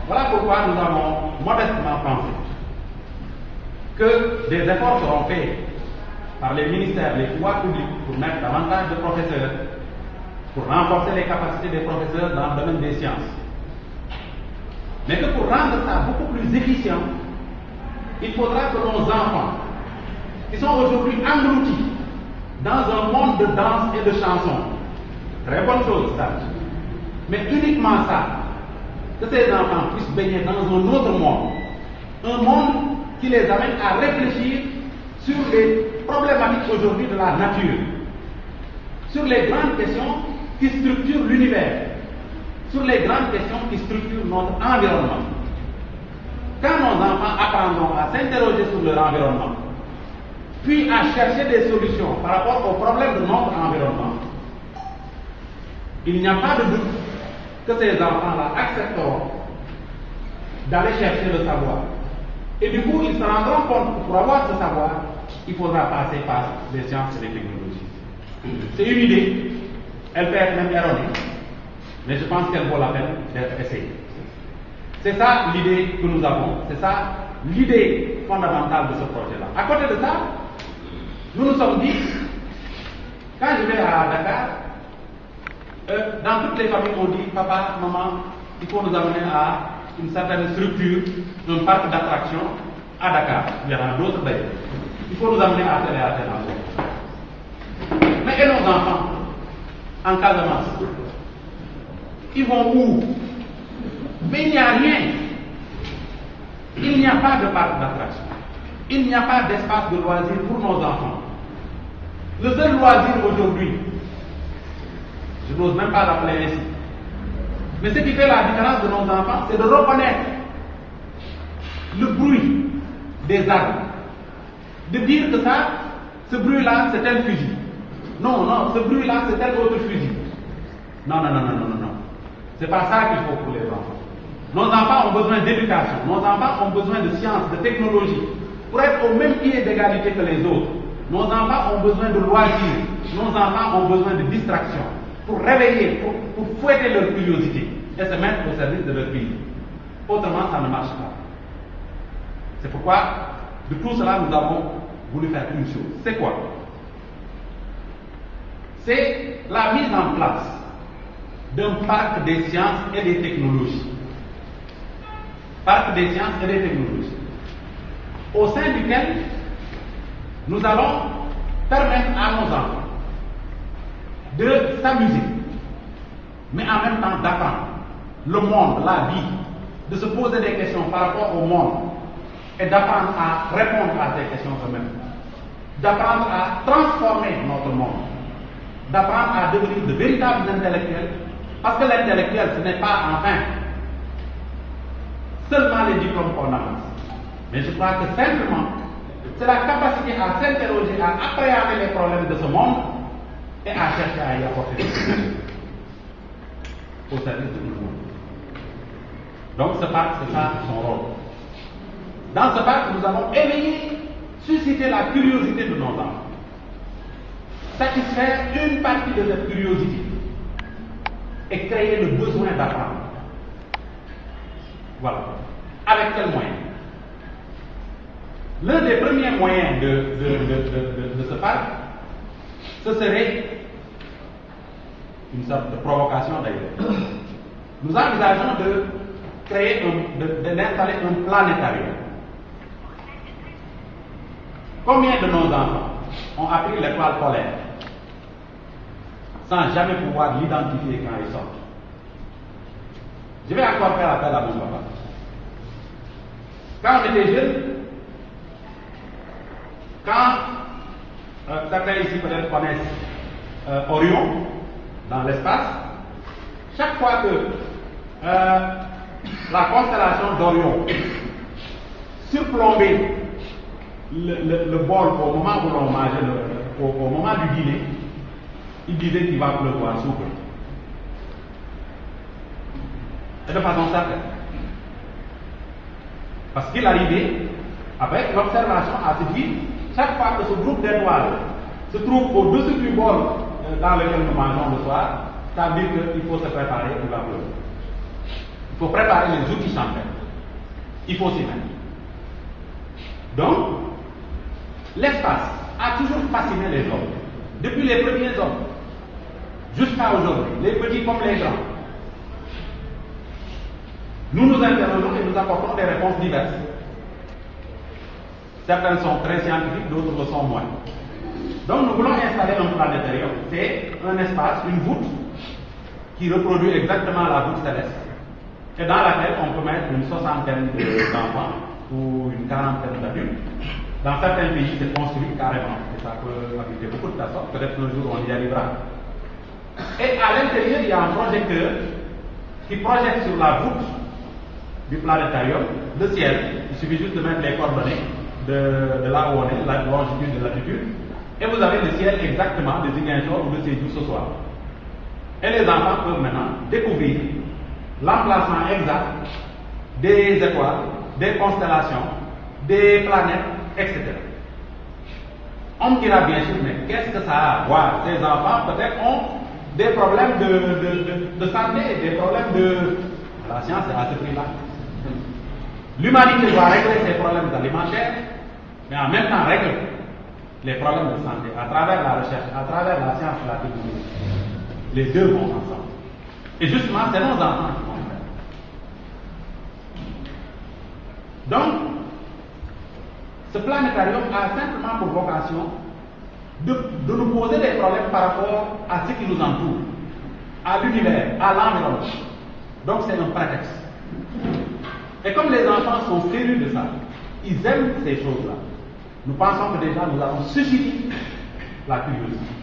Voilà pourquoi nous avons modestement pensé que des efforts seront faits par les ministères, les pouvoirs publics pour mettre davantage de professeurs, pour renforcer les capacités des professeurs dans le domaine des sciences. Mais que pour rendre ça beaucoup plus efficient, il faudra que nos enfants, qui sont aujourd'hui engloutis dans un monde de danse et de chansons, très bonne chose ça, mais uniquement ça, que ces enfants puissent baigner dans un autre monde, un monde qui les amène à réfléchir sur les problématiques aujourd'hui de la nature, sur les grandes questions qui structurent l'univers, sur les grandes questions qui structurent notre environnement. Quand nos enfants apprendront à s'interroger sur leur environnement, puis à chercher des solutions par rapport aux problèmes de notre environnement, il n'y a pas de doute que ces enfants-là accepteront d'aller chercher le savoir. Et du coup, ils se rendront compte que pour avoir ce savoir, il faudra passer par les sciences et les technologies. C'est une idée, elle peut être même erronée, mais je pense qu'elle vaut la peine d'être essayée. C'est ça l'idée que nous avons, c'est ça l'idée fondamentale de ce projet-là. À côté de ça, nous nous sommes dit, quand je vais à Dakar, dans toutes les familles, on dit, papa, maman, il faut nous amener à une certaine structure, un parc d'attractions à Dakar. Il y en a d'autres d'ailleurs. Il faut nous amener à tel et à tel endroit. Mais et nos enfants, en Casamance, ils vont où? Mais il n'y a rien. Il n'y a pas de parc d'attraction. Il n'y a pas d'espace de loisirs pour nos enfants. Le seul loisir aujourd'hui, je n'ose même pas l'appeler ainsi, mais ce qui fait la différence de nos enfants, c'est de reconnaître le bruit des armes. De dire que ça, ce bruit-là, c'est tel fusil. Non, non, ce bruit-là, c'est tel autre fusil. Non, non, non, non, non, non, non. C'est pas ça qu'il faut pour les enfants. Nos enfants ont besoin d'éducation. Nos enfants ont besoin de science, de technologie, pour être au même pied d'égalité que les autres. Nos enfants ont besoin de loisirs. Nos enfants ont besoin de distraction, pour réveiller, pour fouetter leur curiosité et se mettre au service de leur pays. Autrement, ça ne marche pas. C'est pourquoi, de tout cela, nous avons voulu faire une chose. C'est quoi? C'est la mise en place d'un parc des sciences et des technologies. Parc des sciences et des technologies. Au sein duquel nous allons permettre à nos enfants de s'amuser, mais en même temps d'apprendre le monde, la vie, de se poser des questions par rapport au monde et d'apprendre à répondre à ces questions eux-mêmes, d'apprendre à transformer notre monde, d'apprendre à devenir de véritables intellectuels, parce que l'intellectuel, ce n'est pas enfin seulement les diplômes qu'on amasse, mais je crois que simplement, c'est la capacité à s'interroger, à appréhender les problèmes de ce monde et à chercher à y apporter des solutions au service de tout le monde. Donc ce parc, c'est ça son rôle. Dans ce parc, nous allons éveiller, susciter la curiosité de nos enfants, satisfaire une partie de cette curiosité et créer le besoin d'apprendre. Voilà. Avec quels moyens? L'un des premiers moyens de ce parc, ce serait une sorte de provocation d'ailleurs. Nous envisageons de créer, d'installer un planétarium. Combien de nos enfants ont appris l'étoile polaire sans jamais pouvoir l'identifier quand ils sortent? Je vais encore faire appel à mon papa. Quand on était jeune, quand certains ici peut-être connaissent Orion dans l'espace, chaque fois que la constellation d'Orion surplombait le bol au moment où l'on mangeait, au moment du dîner, il disait qu'il va pleuvoir sous peu. Et de façon certaine. Parce qu'il arrivait, avec l'observation, à se dire, chaque fois que ce groupe d'étoiles se trouve au-dessus du bol dans lequel nous mangeons le soir, ça veut dire qu'il faut se préparer pour la pleuvoir. Il faut préparer les outils champêtres. Il faut s'y mettre. Donc, l'espace a toujours fasciné les hommes. Depuis les premiers hommes, jusqu'à aujourd'hui, les petits comme les grands. Nous nous interrogeons et nous apportons des réponses diverses. Certaines sont très scientifiques, d'autres le sont moins. Donc nous voulons installer un planétarium. C'est un espace, une voûte, qui reproduit exactement la voûte céleste, et dans laquelle on peut mettre une soixantaine d'enfants ou une quarantaine d'adultes. Dans certains pays, c'est construit carrément, et ça peut habiter beaucoup de personnes, peut-être un jour on y arrivera. Et à l'intérieur, il y a un projecteur qui projette sur la voûte du planétarium le ciel. Il suffit juste de mettre les coordonnées de là où on est, la longitude et latitude, et vous avez le ciel exactement de Ziguinchor ou de Sédhiou ce soir. Et les enfants peuvent maintenant découvrir l'emplacement exact des étoiles, des constellations, des planètes, etc. On me dira bien sûr, mais qu'est-ce que ça a à voir? Ces enfants peut-être ont des problèmes de santé, des problèmes de... La science est à ce prix-là. L'humanité doit régler ses problèmes alimentaires, mais en même temps régler les problèmes de santé à travers la recherche, à travers la science et la technologie. Les deux vont ensemble. Et justement, c'est nos enfants qui vont le faire. Donc, ce planétarium a simplement pour vocation de nous poser des problèmes par rapport à ce qui nous entoure, à l'univers, à l'environnement. Donc c'est un prétexte. Et comme les enfants sont férus de ça, ils aiment ces choses-là. Nous pensons que déjà nous avons suscité la curiosité.